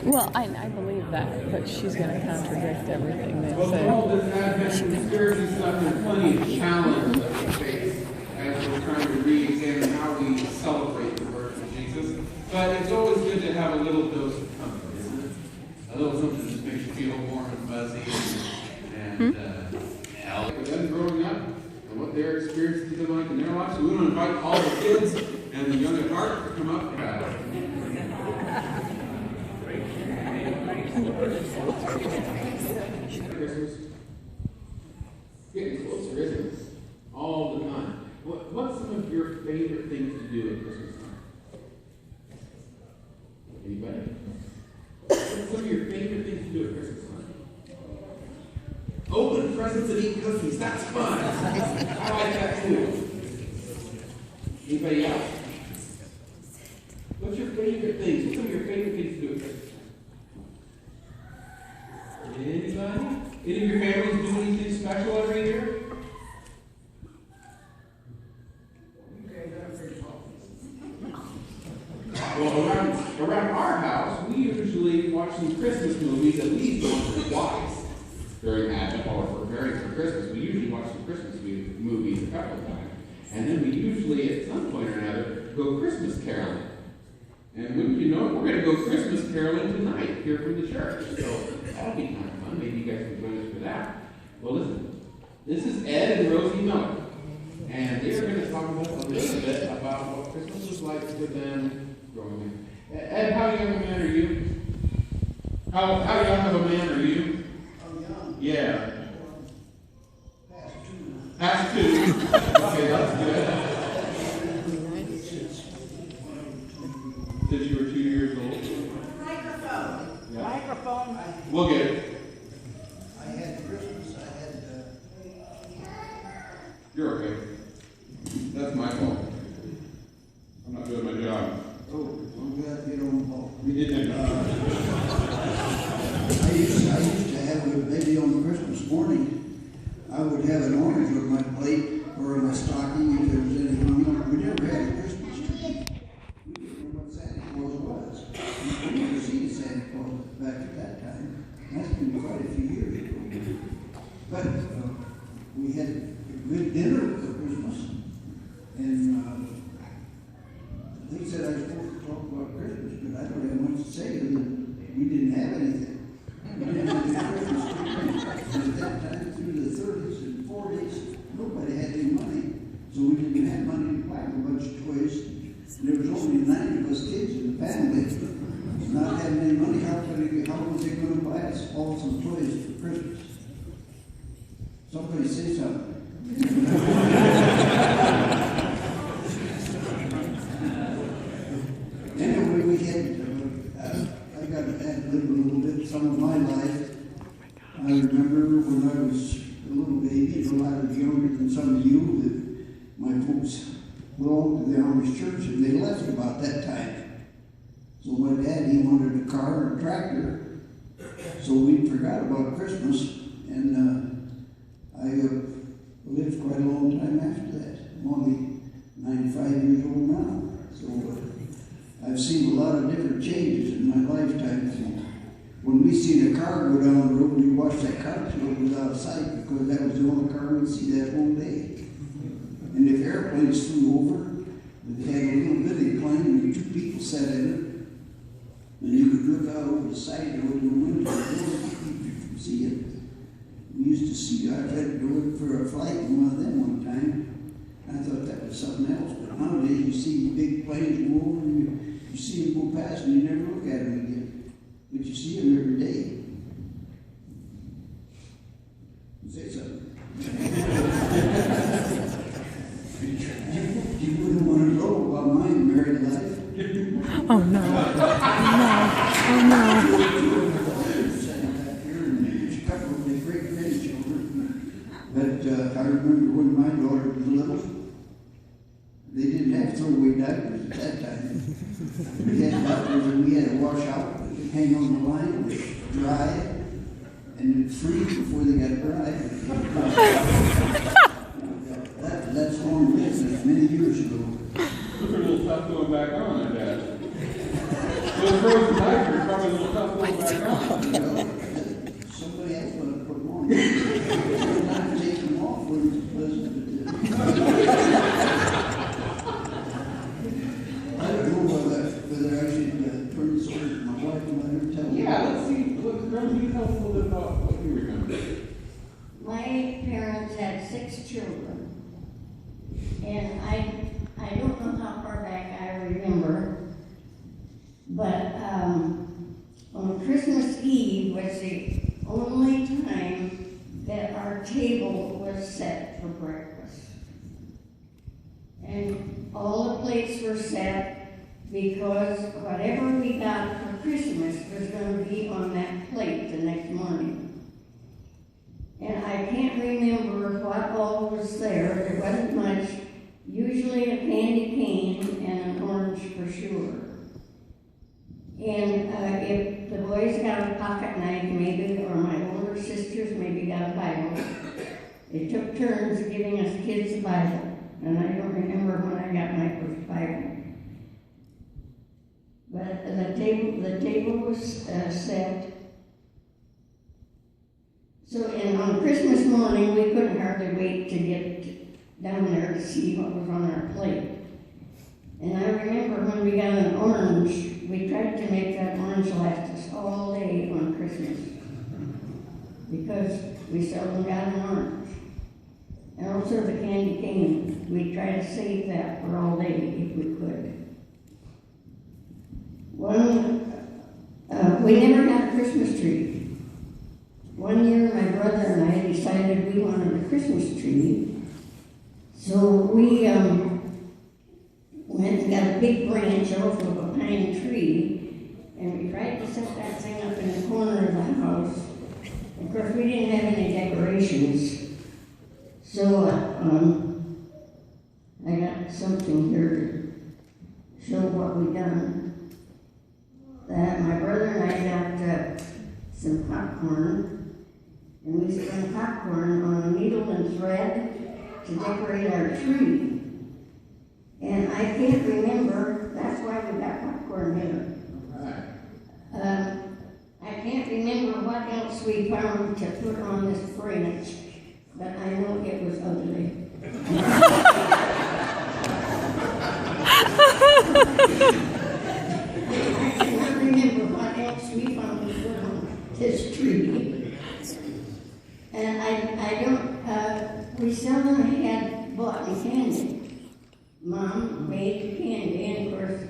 Well, I believe that, but she's going to contradict everything they well, say. Well, the Advent conspiracy stuff, there's plenty of challenges that we face as we're trying to re-examine how we celebrate the birth of Jesus. But it's always good to have a little dose of comfort, isn't it? A little something that just makes you feel warm and fuzzy and hell. For them growing up and what their experiences have been like in their lives, so we want to invite all the kids and the young at heart to come up. Christmas. Getting closer, isn't it? All the time. What's some of your favorite things to do at Christmas time? Anybody? What's some of your favorite things to do at Christmas time? Open presents and eat cookies. That's fun. I like that too. Anybody else? What's your favorite things? What's some of your favorite things to do at Christmas time? Anybody? Any of your families do anything special every year? Well, around our house, we usually watch some Christmas movies at least once or twice during Advent or preparing for Christmas. We usually watch some Christmas movies a couple of times. And then we usually, at some point or another, go Christmas caroling. And wouldn't you know it, we're going to go Christmas caroling tonight here from the church. So that'll be kind of fun. Maybe you guys can join us for that. Well, listen. This is Ed and Rosie Miller. And they're going to talk about a little bit about what Christmas was like for them growing up. Ed, how young a man are you? How young of a man are you? I'm young. Yeah. Past two. Okay, that's good. Since you were 2 years old? Microphone. Yeah. Microphone. We'll get it. I had Christmas. I had. You're okay. That's my fault. I'm not doing my job. Oh, I'm glad you don't know. We didn't. I used to have maybe on Christmas morning, I would have an orange on my plate or in my stocking if there was any hung up. We never had a Christmas tree. We didn't know what Santa Claus was. We never seen Santa Claus back at that time. That's been quite a few years ago. But we had a good dinner for Christmas, and they said I was supposed to talk about Christmas, but I don't have much to say other than we didn't have anything. We didn't have any Christmas tree. And at that time, through the 30s and 40s, nobody had any money, so we didn't have money to buy a bunch of toys. And there was only 9 of us kids in the family. Not having any money, how was they going to buy us all some toys for Christmas? Somebody say something. Anyway, we had, I got to live a little bit, some of my life. I remember when I was a little baby, and a lot of younger than some of you, that my folks belonged to the Amish church, and they left about that time. So my dad, he wanted a car or a tractor, so we forgot about Christmas, and I lived quite a long time after that. I'm only 95 years old now, so I've seen a lot of different changes in my lifetime. When we seen a car go down the road, we watched that car till it was out of sight, because that was the only car we'd see that whole day. And if airplanes flew over, they had a little bitty plane, and 2 people sat in it, and you could look out over the side door in the window, and you could see it. We used to see, I had to go in for a flight in one of them one time. I thought that was something else, but nowadays you see big planes go over, and you see them go past, and you never look at them again. But you see them every day. Say something. You wouldn't want to know about my married life. Oh, no. Oh, no. But I remember when my daughter was little, they didn't have throwaway diapers at that time. We had diapers and we had to wash out. hang on the line, dry it, and then freeze before they got dry. That's long business, many years ago. Took a little tough going back on, I guess. Those frozen diapers probably a little tough going back on. Somebody else would have put them on. Not take them off when it's pleasant. I don't know whether I should turn this over to my wife and let her tell me. Yeah, let's see. Can you tell us a little bit about what you remember? My parents had 6 children, and I don't know how far back I remember, but on Christmas Eve was the only time that our table was set for breakfast. And all the plates were set because whatever we got for Christmas was going to be on that plate the next morning. And I can't remember what all was there. There wasn't much. Usually a candy cane and an orange for sure. And if the boys got a pocket knife maybe, or my older sisters maybe got a Bible, they took turns giving us kids a Bible. And I don't remember when I got my first Bible. But the table was set. So, and on Christmas morning, we couldn't hardly wait to get down there to see what was on our plate. And I remember when we got an orange, we tried to make that orange last us all day on Christmas. Because we seldom got an orange. And also the candy cane, we tried to save that for all day if we could. We never had a Christmas tree. One year, my brother and I decided we wanted a Christmas tree, so we went and got a big branch off of a pine tree, and we tried to set that thing up in the corner of the house. Of course, we didn't have any decorations, so I got something here to show what we done. My brother and I got some popcorn, and we spun popcorn on a needle and thread to decorate our tree. And I can't remember, that's why we got popcorn here. I can't remember what else we found to put on this branch, but I know it was ugly. I cannot remember what else we found to put on this tree. And I don't, we seldom had bought any candy. Mom made the candy, and of course,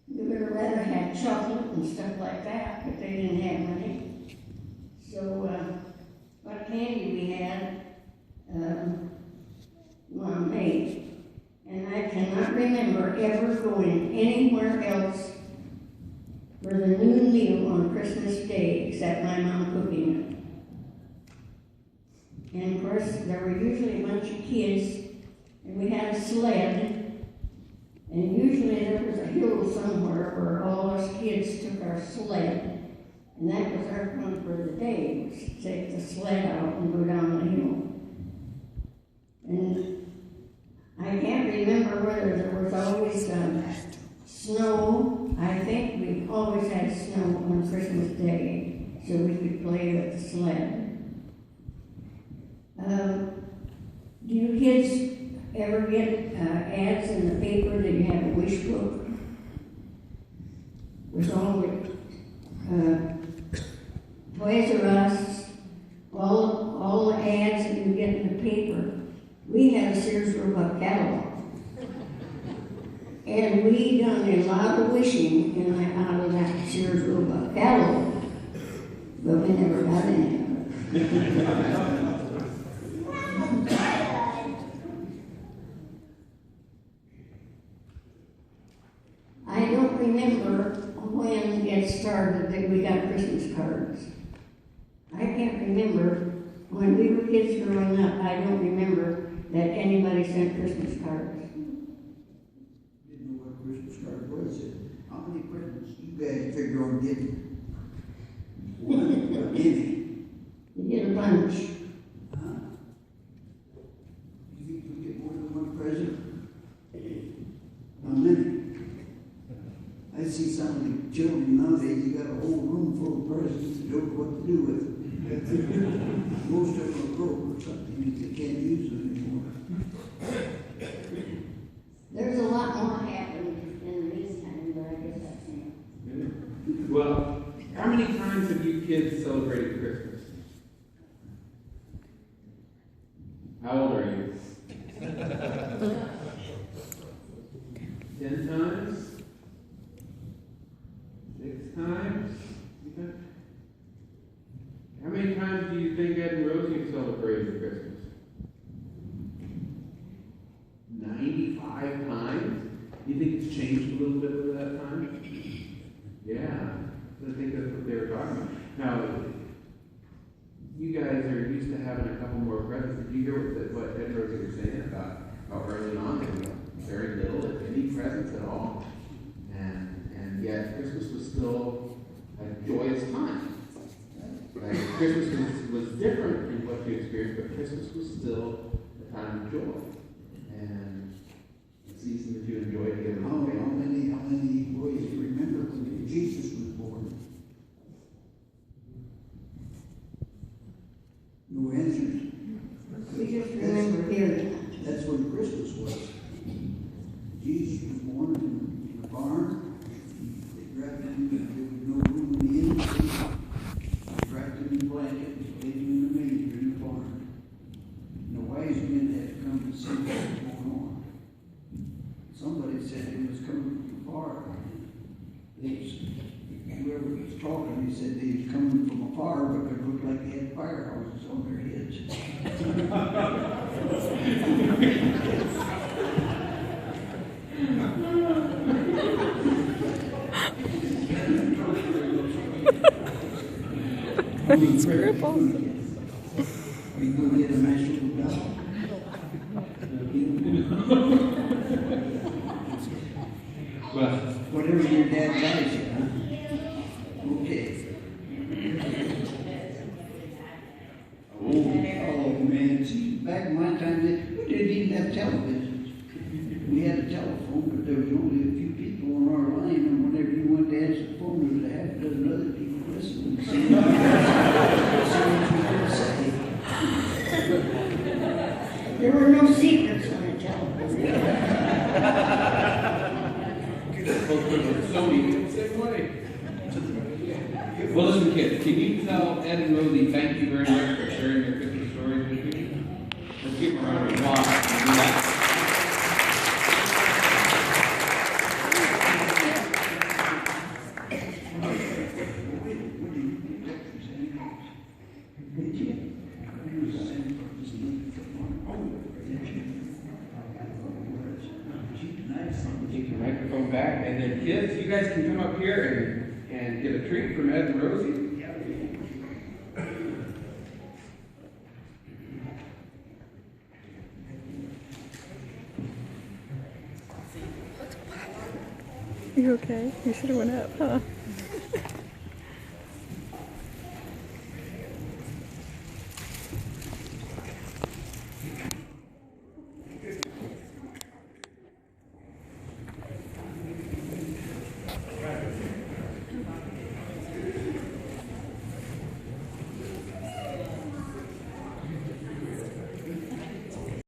we would have rather had chocolate and stuff like that, but they didn't have money. So, what candy we had, Mom made. And I cannot remember ever going anywhere else for the noon meal on Christmas Day except my mom cooking it. And of course, there were usually a bunch of kids, and we had a sled, and usually there was a hill somewhere where all us kids took our sled, and that was our fun for the day, was to take the sled out and go down the hill. And I can't remember whether there was always snow. I think we always had snow on Christmas Day, so we could play with the sled. Do you kids ever get ads in the paper that you have a wish book? With all the Toys R Us, all the ads that you get in the paper. We had a Sears Roebuck catalog. And we done a lot of wishing out of that Sears Roebuck catalog. But we never got any of it. I don't remember when it started that we got Christmas cards. I can't remember. When we were kids growing up, I don't remember that anybody sent Christmas cards. Didn't know what a Christmas card was. How many Christmas? You guys figure figure on getting one, any. You get a bunch. Huh? You think we get more than one present? How many? I see some of the children nowadays, you got a whole room full of presents, you don't know what to do with them. Most of them are broke or something, they can't use them anymore. There's a lot more happened in these times, but I guess I can't. Well, how many times have you kids celebrated Christmas? How old are you? 10 times? 6 times? Okay. How many times do you think Ed and Rosie have celebrated Christmas? 95 times? You think it's changed a little bit over that time? Yeah, I think that's what they were talking about. Now, you guys are used to having a couple more presents. Did you hear what Ed and Rosie were saying about how early on they were very little, if any presents at all? And yet Christmas was still a joyous time. Like, Christmas was different in what you experienced, but Christmas was still a time of joy. And a season that you enjoyed together. How many boys do you remember when Jesus was born? No answers. We just remember hearing That's when Christmas was. Jesus was born in a barn. They wrapped him, there was no room in the inn. They wrapped him in blankets, laid him in the manger in the barn. And the wise men had to come and see what was going on. Somebody said he was coming from afar. Whoever was talking, he said they was coming from afar, but it looked like they had firehouses on their heads. Scribble. Are you going to get a nice little dog? Well, Whatever your dad buys you, huh? Okay. Oh, man, see, back in my time, we didn't even have televisions. We had a telephone, but there was only a few people on our line, and whenever you went to answer the phone, there was a half dozen other people listening. See what you could say. There were no secrets on the telephone. so we feel the same way. Well, listen, kids, can you tell Ed and Rosie thank you very much for sharing their Christmas stories with you? Let's give them a round of applause and do that. Take your microphone back, and then kids, you guys can come up here and get a treat from Ed and Rosie. You okay? You should have went up, huh?